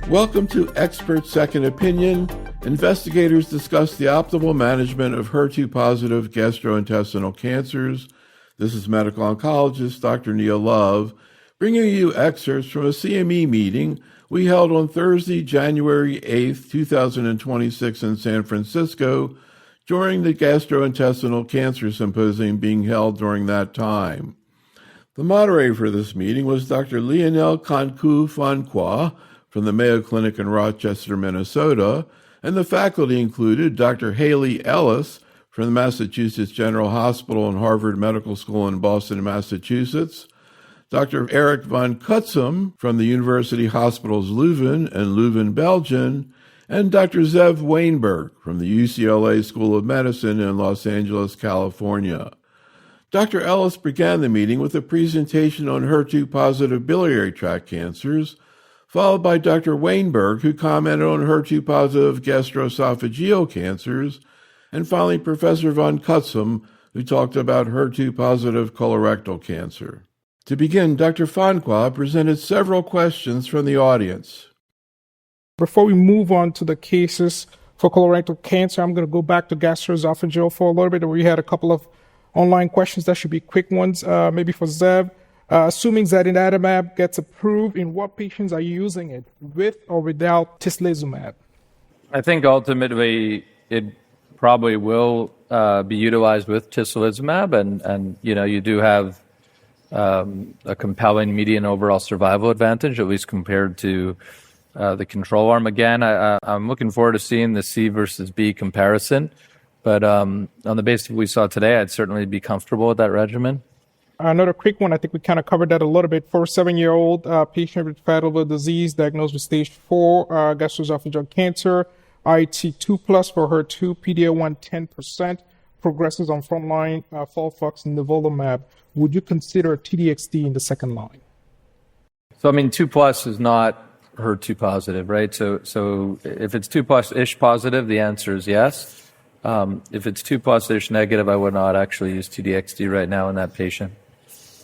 Welcome to Expert Second Opinion. Investigators discuss the optimal management of HER2-positive gastrointestinal cancers. This is medical oncologist Dr. Neil Love, bringing you excerpts from a CME meeting we held on Thursday, January 8th, 2026 in San Francisco during the Gastrointestinal Cancer Symposium being held during that time. The moderator for this meeting was Dr. Lionel Kankeu Fonkoua from the Mayo Clinic in Rochester, Minnesota, and the faculty included Dr. Haley Ellis from the Massachusetts General Hospital and Harvard Medical School in Boston, Massachusetts, Dr. Eric Van Cutsem from the University Hospitals Leuven in Leuven, Belgium, and Dr. Zev Wainberg from the UCLA School of Medicine in Los Angeles, California. Dr. Ellis began the meeting with a presentation on HER2-positive biliary tract cancers, followed by Dr. Wainberg, who commented on HER2-positive gastroesophageal cancers, and finally Professor Van Cutsem, who talked about HER2-positive colorectal cancer. To begin, Dr. Fonkoua presented several questions from the audience. Before we move on to the cases for colorectal cancer, I'm going to go back to gastroesophageal for a little bit. We had a couple of online questions that should be quick ones, maybe for Zev. Assuming zanidatamab gets approved, in what patients are you using it, with or without tislelizumab? I think ultimately it probably will be utilized with tislelizumab, and you do have a compelling median overall survival advantage, at least compared to the control arm. Again, I'm looking forward to seeing the C versus B comparison, but on the basis of what we saw today, I'd certainly be comfortable with that regimen. Another quick one, I think we kind of covered that a little bit. 47-year-old patient with fatal liver disease diagnosed with stage 4 gastroesophageal cancer, IT2 plus for HER2, PD-L1 10%, progresses on frontline FOLFOX and nivolumab. Would you consider TDXD in the second line? So, 2 plus is not HER2 positive, right? So if it's 2 plus-ish positive, the answer is yes. If it's 2 plus-ish negative, I would not actually use TDXD right now in that patient.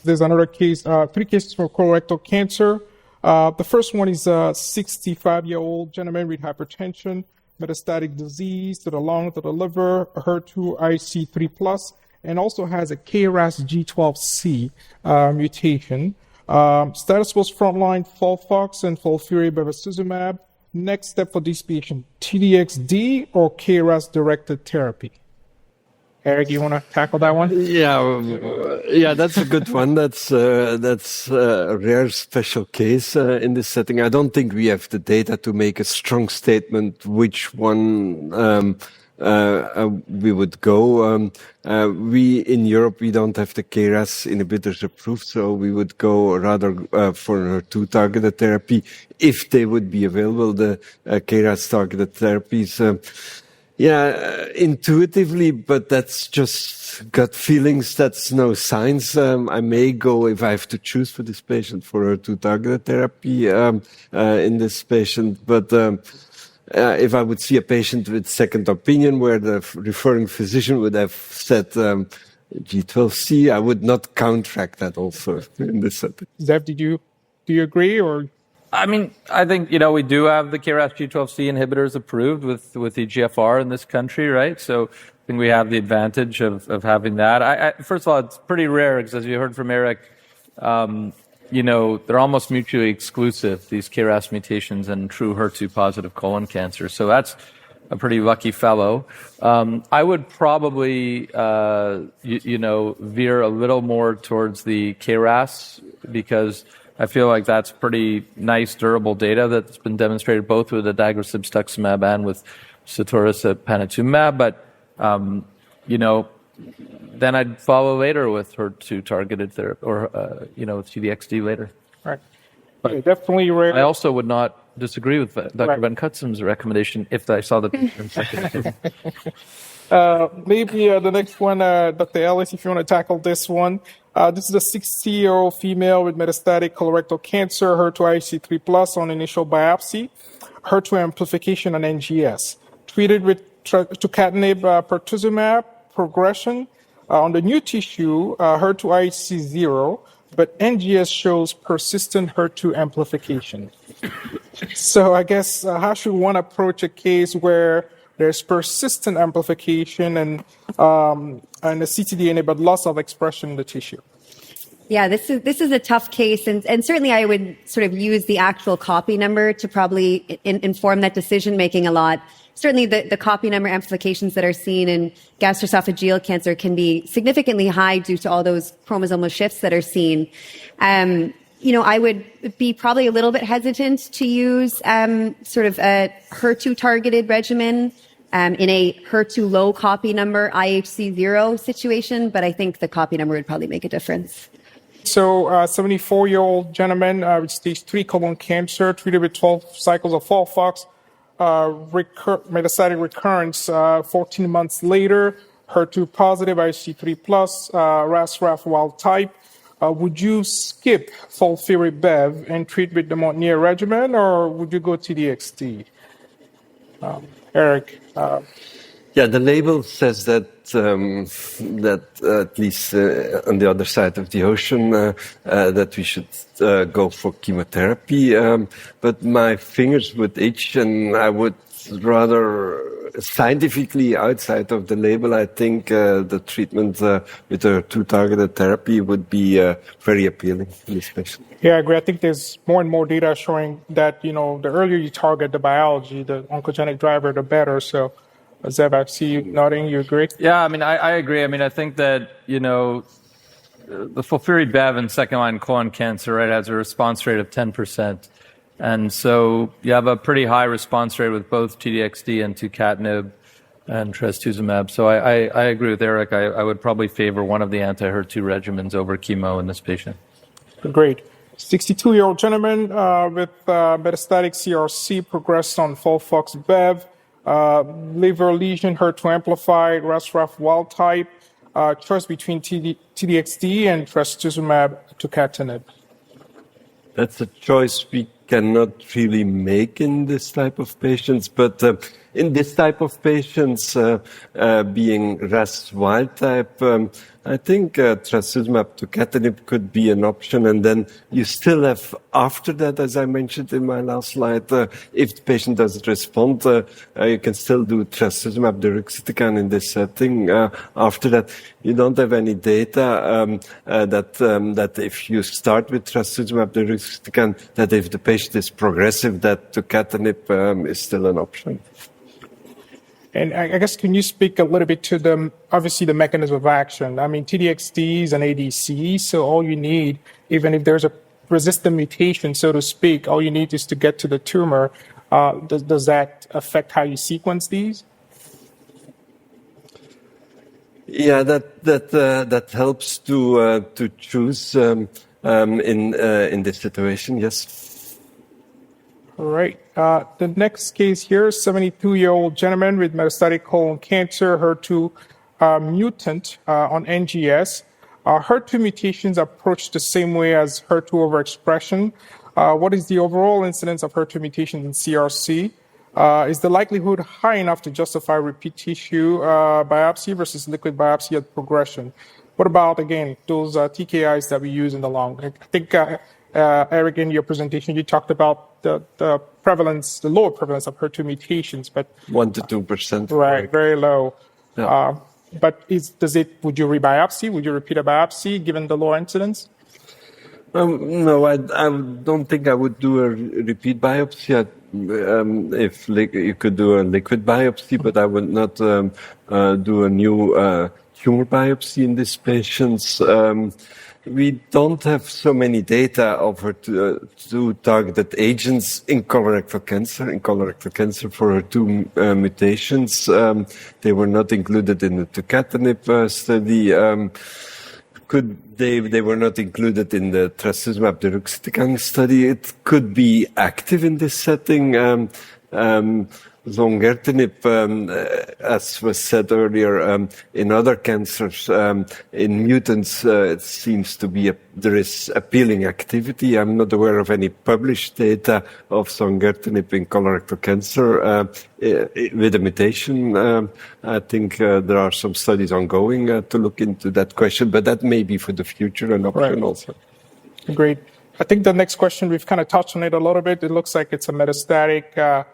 There's another case, 3 cases for colorectal cancer. The first one is a 65-year-old gentleman with hypertension, metastatic disease to the lung, to the liver, HER2 IC3+, and also has a KRAS G12C mutation. Status was frontline FOLFOX and FOLFIRI bevacizumab. Next step for this patient, TDXD or KRAS-directed therapy? Eric, you want to tackle that one? Yeah, that's a good one. That's a rare special case in this setting. I don't think we have the data to make a strong statement which one we would go. We in Europe, we don't have the KRAS inhibitors approved, so we would go rather for HER2 targeted therapy if they would be available. The KRAS targeted therapies. Intuitively, but that's just gut feelings. That's no science. I may go, if I have to choose for this patient, for HER2 targeted therapy in this patient. But if I would see a patient with second opinion where the referring physician would have said G12C, I would not counteract that also in this setting. Zev, do you agree or? I think, we do have the KRAS G12C inhibitors approved with EGFR in this country, right? So I think we have the advantage of having that. First of all, it's pretty rare because, as you heard from Eric, they're almost mutually exclusive, these KRAS mutations and true HER2-positive colon cancer. So that's a pretty lucky fellow. I would probably, veer a little more towards the KRAS because I feel like that's pretty nice, durable data that's been demonstrated both with adagrasib, cetuximab, and with sotorasib, panitumumab. But, then I'd follow later with HER2 targeted therapy or, with TDXD later. Right. But definitely rare. I also would not disagree with Dr. Van Cutsem's recommendation if I saw the patient second. Maybe the next one, Dr. Ellis, if you want to tackle this one. This is a 60-year-old female with metastatic colorectal cancer, HER2 IC3+, on initial biopsy, HER2 amplification and NGS. Treated with tucatinib pertuzumab, progression. On the new tissue, HER2 IC0, but NGS shows persistent HER2 amplification. So I guess how should one approach a case where there's persistent amplification and a ctDNA but loss of expression in the tissue? Yeah, this is a tough case, and certainly I would sort of use the actual copy number to probably inform that decision making a lot. Certainly the copy number amplifications that are seen in gastroesophageal cancer can be significantly high due to all those chromosomal shifts that are seen. I would be probably a little bit hesitant to use sort of a HER2 targeted regimen in a HER2 low copy number IHC 0 situation, but I think the copy number would probably make a difference. So 74-year-old gentleman with stage 3 colon cancer treated with 12 cycles of FOLFOX, metastatic recurrence 14 months later, HER2 positive, IHC 3+, RAS-RAF wild type. Would you skip FOLFIRI-Bev and treat with the Montnier regimen, or would you go TDXT? Eric? Yeah, the label says that at least on the other side of the ocean, that we should go for chemotherapy. But my fingers would itch, and I would rather scientifically outside of the label. I think the treatment with a HER2 targeted therapy would be very appealing in this patient. Yeah, I agree. I think there's more and more data showing that, the earlier you target the biology, the oncogenic driver, the better. So, Zev, I see you nodding. You agree? Yeah, I mean, I agree. I mean, I think that, the FOLFIRI-Bev in second-line colon cancer, right, has a response rate of 10%. And so you have a pretty high response rate with both TDXD and tucatinib and trastuzumab. So I agree with Eric. I would probably favor one of the anti-HER2 regimens over chemo in this patient. Great. 62-year-old gentleman with metastatic CRC progressed on FOLFOX-Bev, liver lesion, HER2 amplified, RAS-RAF wild type, choice between TDXD and trastuzumab tucatinib. That's a choice we cannot really make in this type of patients, but in this type of patients, being RAS wild type, I think trastuzumab tucatinib could be an option. And then you still have, after that, as I mentioned in my last slide, if the patient doesn't respond, you can still do trastuzumab deruxtecan in this setting. After that, you don't have any data that if you start with trastuzumab deruxtecan, that if the patient is progressive, that tucatinib is still an option. And I guess, can you speak a little bit to obviously the mechanism of action? I mean, TDXD is an ADC, so all you need, even if there's a resistant mutation, so to speak, all you need is to get to the tumor. Does that affect how you sequence these? Yeah, that helps to choose in this situation. Yes. All right. The next case here, 72-year-old gentleman with metastatic colon cancer, HER2 mutant on NGS. HER2 mutations approach the same way as HER2 overexpression. What is the overall incidence of HER2 mutations in CRC? Is the likelihood high enough to justify repeat tissue biopsy versus liquid biopsy at progression? What about, again, those TKIs that we use in the lung? I think, Eric, in your presentation, you talked about the prevalence, the lower prevalence of HER2 mutations, but 1 to 2%. Right, very low. Yeah. But would you rebiopsy? Would you repeat a biopsy given the low incidence? No, I don't think I would do a repeat biopsy. If you could do a liquid biopsy, but I would not do a new tumor biopsy in these patients. We don't have so many data of HER2 targeted agents in colorectal cancer. In colorectal cancer for HER2 mutations, they were not included in the tucatinib study. They were not included in the trastuzumab deruxtecan study. It could be active in this setting. Zongertinib, as was said earlier, in other cancers, in mutants, it seems to be there is appealing activity. I'm not aware of any published data of zongertinib in colorectal cancer with a mutation. I think there are some studies ongoing to look into that question, but that may be for the future an option also. Great. I think the next question, we've kind of touched on it a little bit. It looks like it's a metastatic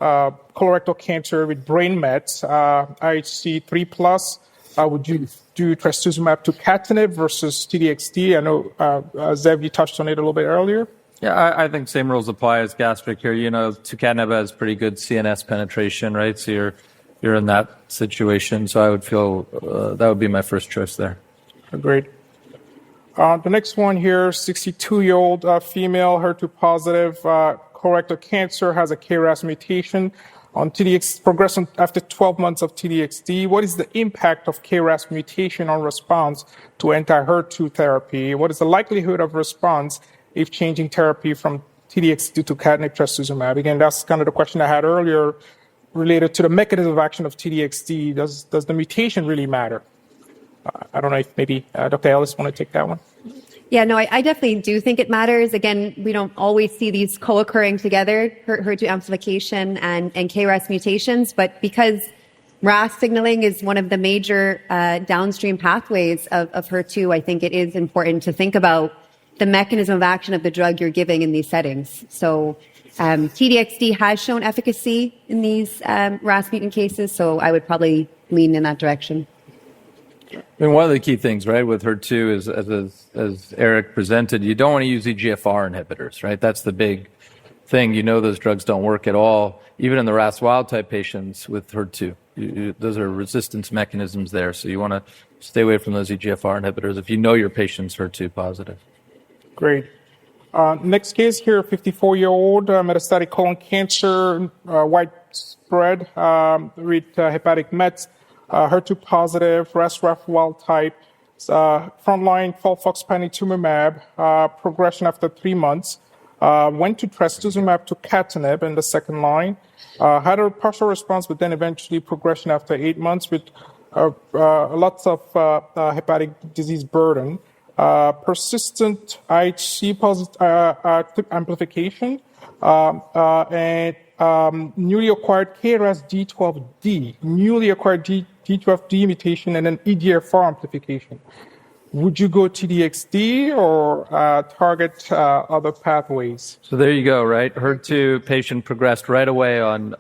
colorectal cancer with brain mets, IHC 3+. Would you do trastuzumab tucatinib versus TDXD? I know, Zev, you touched on it a little bit earlier. Yeah, I think same rules apply as gastric here. You know, tucatinib has pretty good CNS penetration, right? So you're in that situation. So I would feel that would be my first choice there. Agreed. The next one here, 62-year-old female, HER2 positive colorectal cancer, has a KRAS mutation on TDX, progression after 12 months of TDXD. What is the impact of KRAS mutation on response to anti-HER2 therapy? What is the likelihood of response if changing therapy from TDXD to tucatinib trastuzumab? Again, that's kind of the question I had earlier related to the mechanism of action of TDXD. Does the mutation really matter? I don't know if maybe Dr. Ellis want to take that one. Yeah, no, I definitely do think it matters. Again, we don't always see these co-occurring together, HER2 amplification and KRAS mutations, but because RAS signaling is one of the major downstream pathways of HER2, I think it is important to think about the mechanism of action of the drug you're giving in these settings. So TDXD has shown efficacy in these RAS mutant cases, so I would probably lean in that direction. I mean, one of the key things, right, with HER2 is, as Eric presented, you don't want to use EGFR inhibitors, right? That's the big thing. You know those drugs don't work at all, even in the RAS wild-type patients with HER2. Those are resistance mechanisms there, so you want to stay away from those EGFR inhibitors if you know your patient's HER2 positive. Great. Next case here, 54-year-old metastatic colon cancer, widespread with hepatic mets. HER2 positive, RAS-RAF wild type, frontline FOLFOX panitumumab, progression after 3 months, went to trastuzumab tucatinib in the second line, had a partial response, but then eventually progression after 8 months with lots of hepatic disease burden, persistent IHC positive amplification, and newly acquired KRAS G12D, newly acquired G12D mutation, and an EGFR amplification. Would you go TDXD or target other pathways? So there you go, right? HER2 patient progressed right away on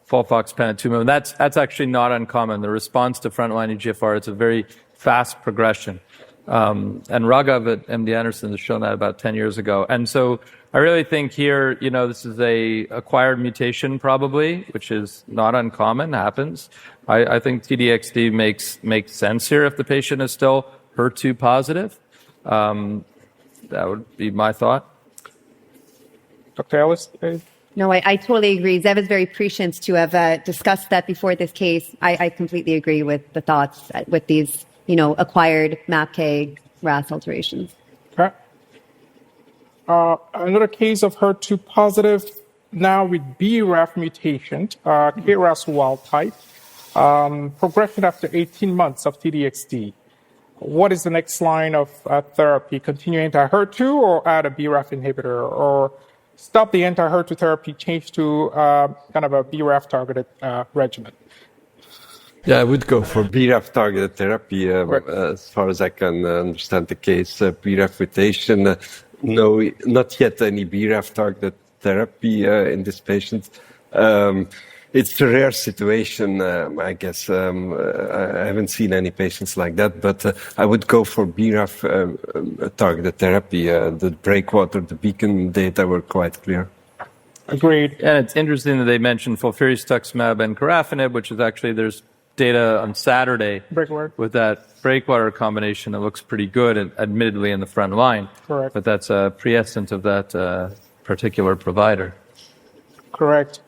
FOLFOX panitumumab. And that's actually not uncommon. The response to frontline EGFR, it's a very fast progression. And Raghav at MD Anderson has shown that about 10 years ago. And so I really think here, you know, this is a acquired mutation probably, which is not uncommon, happens. I think TDXD makes sense here if the patient is still HER2 positive. That would be my thought. Dr. Ellis? No, I totally agree. Zev is very prescient to have discussed that before this case. I completely agree with the thoughts with these, you know, acquired MAPK RAS alterations. Okay. Another case of HER2 positive, now with BRAF mutation, KRAS wild type, progression after 18 months of TDXD. What is the next line of therapy? Continue anti-HER2 or add a BRAF inhibitor, or stop the anti-HER2 therapy, change to kind of a BRAF targeted regimen? Yeah, I would go for BRAF targeted therapy as far as I can understand the case. BRAF mutation, no, not yet any BRAF targeted therapy in this patient. It's a rare situation, I guess. I haven't seen any patients like that, but I would go for BRAF targeted therapy. The breakwater, the beacon data were quite clear. Agreed. And it's interesting that they mentioned FOLFIRINOX and corafenib, which is actually, there's data on Saturday with that breakwater combination that looks pretty good, admittedly in the front line. Correct. But that's a prescient of that particular provider. Correct.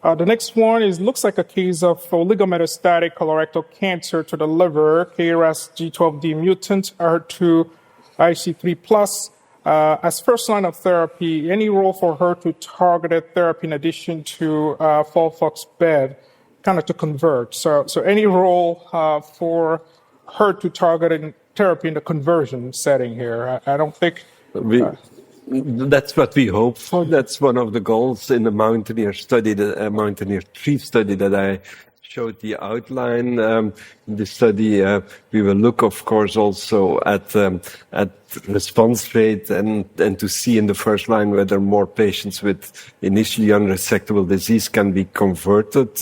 The next one looks like a case of oligometastatic colorectal cancer to the liver, KRAS G12D mutant, HER2 IC3+. As first line of therapy, any role for HER2 targeted therapy in addition to FOLFOX-BEV, kind of to convert. So any role for HER2 targeted therapy in the conversion setting here? I don't think... That's what we hope for. That's one of the goals in the Mountaineer study, the Mountaineer 3 study that I showed the outline. In the study, we will look, of course, also at response rate and to see in the first line whether more patients with initially unresectable disease can be converted.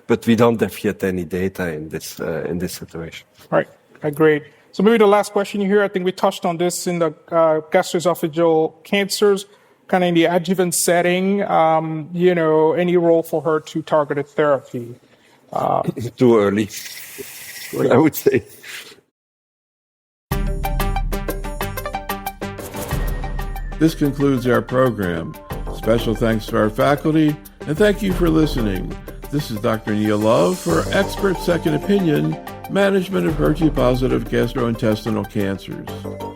But we don't have yet any data in this situation. Right. Great. So maybe the last question here, I think we touched on this in the gastroesophageal cancers, kind of in the adjuvant setting, any role for HER2 targeted therapy? Too early, I would say. This concludes our program. Special thanks to our faculty, and thank you for listening. This is Dr. Neil Love for Expert Second Opinion, Management of HER2-positive Gastrointestinal Cancers.